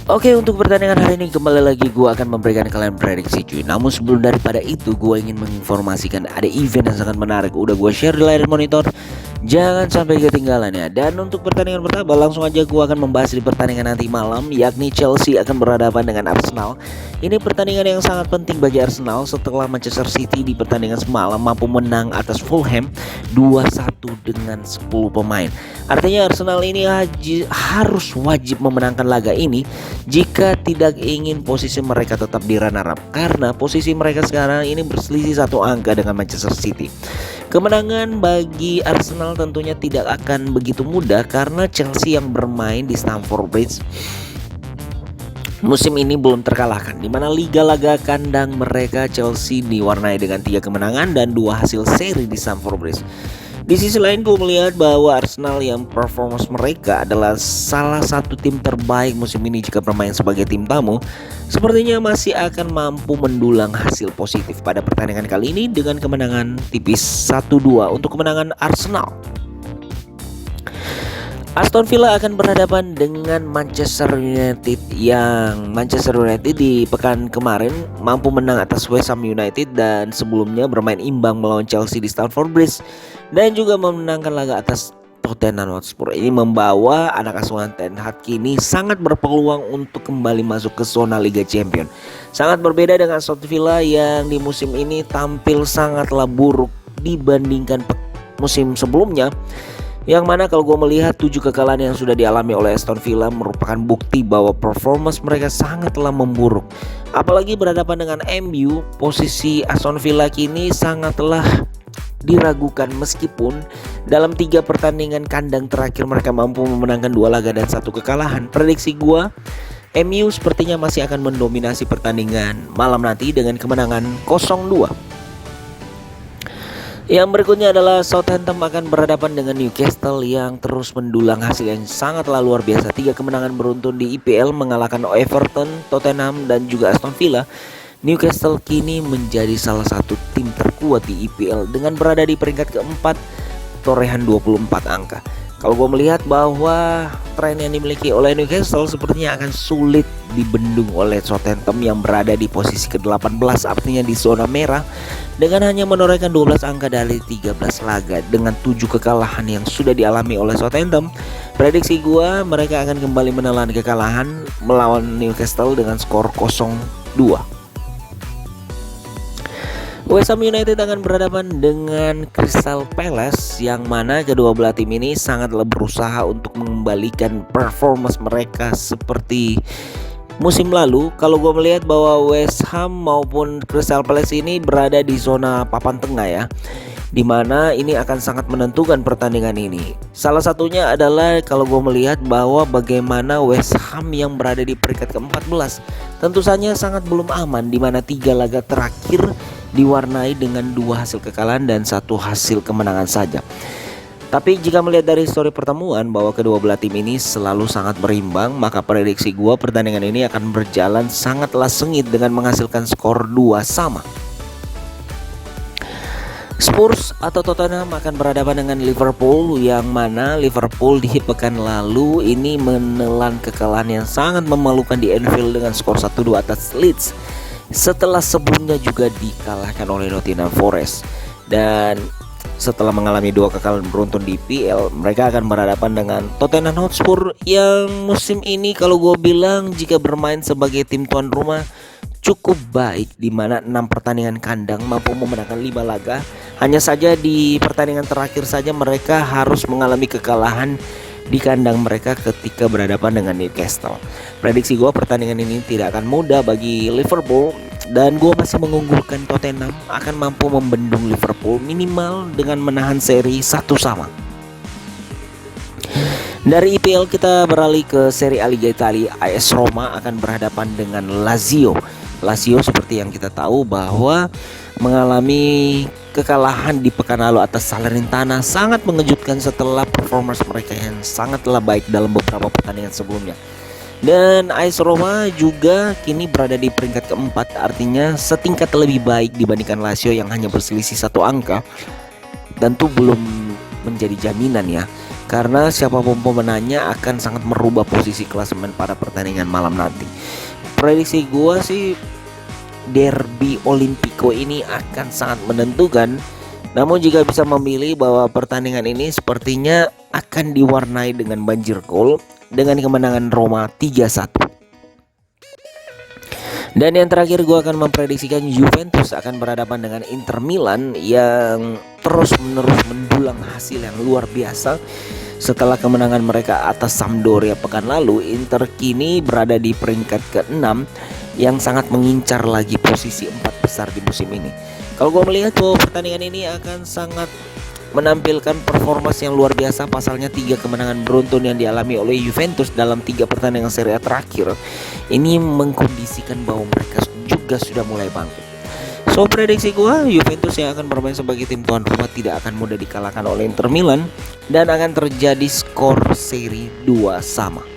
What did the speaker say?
Oke, untuk pertandingan hari ini kembali lagi gue akan memberikan kalian prediksi cuy. Namun sebelum daripada itu gue ingin menginformasikan ada event yang sangat menarik. Udah gue share di layar monitor, jangan sampai ketinggalan ya. Dan untuk pertandingan pertama langsung aja gue akan membahas di pertandingan nanti malam, yakni Chelsea akan berhadapan dengan Arsenal. Ini pertandingan yang sangat penting bagi Arsenal setelah Manchester City di pertandingan semalam mampu menang atas Fulham 2-1 dengan 10 pemain. Artinya Arsenal ini harus wajib memenangkan laga ini jika tidak ingin posisi mereka tetap di runner up, karena posisi mereka sekarang ini berselisih 1 angka dengan Manchester City. Kemenangan bagi Arsenal tentunya tidak akan begitu mudah karena Chelsea yang bermain di Stamford Bridge musim ini belum terkalahkan, di mana liga laga kandang mereka Chelsea diwarnai dengan 3 kemenangan dan 2 hasil seri di Stamford Bridge. Di sisi lain gue melihat bahwa Arsenal yang performance mereka adalah salah satu tim terbaik musim ini jika bermain sebagai tim tamu, sepertinya masih akan mampu mendulang hasil positif pada pertandingan kali ini dengan kemenangan tipis 1-2 untuk kemenangan Arsenal. Aston Villa akan berhadapan dengan Manchester United yang Manchester United di pekan kemarin mampu menang atas West Ham United dan sebelumnya bermain imbang melawan Chelsea di Stamford Bridge dan juga memenangkan laga atas Tottenham Hotspur. Ini membawa anak asuhan Ten Hag kini sangat berpeluang untuk kembali masuk ke zona Liga Champions. Sangat berbeda dengan Aston Villa yang di musim ini tampil sangatlah buruk dibandingkan musim sebelumnya, yang mana kalau gue melihat 7 kekalahan yang sudah dialami oleh Aston Villa merupakan bukti bahwa performance mereka sangatlah memburuk. Apalagi berhadapan dengan MU, posisi Aston Villa kini sangatlah diragukan meskipun dalam 3 pertandingan kandang terakhir mereka mampu memenangkan 2 laga dan 1 kekalahan. Prediksi gue, MU sepertinya masih akan mendominasi pertandingan malam nanti dengan kemenangan 0-2. Yang berikutnya adalah Southampton akan berhadapan dengan Newcastle yang terus mendulang hasil yang sangatlah luar biasa. 3 kemenangan beruntun di IPL mengalahkan Everton, Tottenham dan juga Aston Villa. Newcastle kini menjadi salah satu tim terkuat di IPL dengan berada di peringkat keempat, torehan 24 angka. Kalau gue melihat bahwa tren yang dimiliki oleh Newcastle sepertinya akan sulit dibendung oleh Southampton yang berada di posisi ke-18, artinya di zona merah, dengan hanya menorehkan 12 angka dari 13 laga dengan 7 kekalahan yang sudah dialami oleh Southampton. Prediksi gue, mereka akan kembali menelan kekalahan melawan Newcastle dengan skor 0-2. West Ham United akan berhadapan dengan Crystal Palace yang mana kedua belah tim ini sangatlah berusaha untuk mengembalikan performance mereka seperti musim lalu. Kalau gue melihat bahwa West Ham maupun Crystal Palace ini berada di zona papan tengah ya, dimana ini akan sangat menentukan pertandingan ini. Salah satunya adalah kalau gue melihat bahwa bagaimana West Ham yang berada di peringkat ke-14 tentu saja sangat belum aman, dimana 3 laga terakhir diwarnai dengan 2 hasil kekalahan dan 1 hasil kemenangan saja. Tapi jika melihat dari histori pertemuan bahwa kedua belah tim ini selalu sangat berimbang, maka prediksi gue pertandingan ini akan berjalan sangatlah sengit dengan menghasilkan skor 2 sama. Spurs atau Tottenham akan berhadapan dengan Liverpool yang mana Liverpool di pekan lalu ini menelan kekalahan yang sangat memalukan di Anfield dengan skor 1-2 atas Leeds setelah sebelumnya juga dikalahkan oleh Nottingham Forest. Dan setelah mengalami 2 kekalahan beruntun di IPL, mereka akan berhadapan dengan Tottenham Hotspur yang musim ini kalau gue bilang jika bermain sebagai tim tuan rumah cukup baik, di mana 6 pertandingan kandang mampu memenangkan 5 laga. Hanya saja di pertandingan terakhir saja mereka harus mengalami kekalahan di kandang mereka ketika berhadapan dengan Newcastle. Prediksi gue pertandingan ini tidak akan mudah bagi Liverpool dan gue masih mengunggulkan Tottenham akan mampu membendung Liverpool minimal dengan menahan seri 1-1. Dari IPL kita beralih ke Serie A Liga Italia. AS Roma akan berhadapan dengan Lazio. Lazio seperti yang kita tahu bahwa mengalami kekalahan di pekan lalu atas Salernitana sangat mengejutkan setelah performance mereka yang sangatlah baik dalam beberapa pertandingan sebelumnya. Dan AS Roma juga kini berada di peringkat keempat, artinya setingkat lebih baik dibandingkan Lazio yang hanya berselisih 1 angka. Tentu belum menjadi jaminan ya. karena siapapun pemenangnya akan sangat merubah posisi klasemen pada pertandingan malam nanti. Prediksi gua sih derby Olimpico ini akan sangat menentukan. Namun jika bisa memilih bahwa pertandingan ini sepertinya akan diwarnai dengan banjir gol dengan kemenangan Roma 3-1. Dan yang terakhir gue akan memprediksikan Juventus akan berhadapan dengan Inter Milan yang terus-menerus mendulang hasil yang luar biasa. Setelah kemenangan mereka atas Sampdoria pekan lalu, Inter kini berada di peringkat ke-6 yang sangat mengincar lagi posisi 4 besar di musim ini. Kalau gue melihat bahwa pertandingan ini akan sangat menampilkan performance yang luar biasa. Pasalnya 3 kemenangan beruntun yang dialami oleh Juventus dalam 3 pertandingan Serie A terakhir ini mengkondisikan bahwa mereka juga sudah mulai bangkit. So prediksi gue, Juventus yang akan bermain sebagai tim tuan rumah tidak akan mudah dikalahkan oleh Inter Milan dan akan terjadi skor seri 2-2.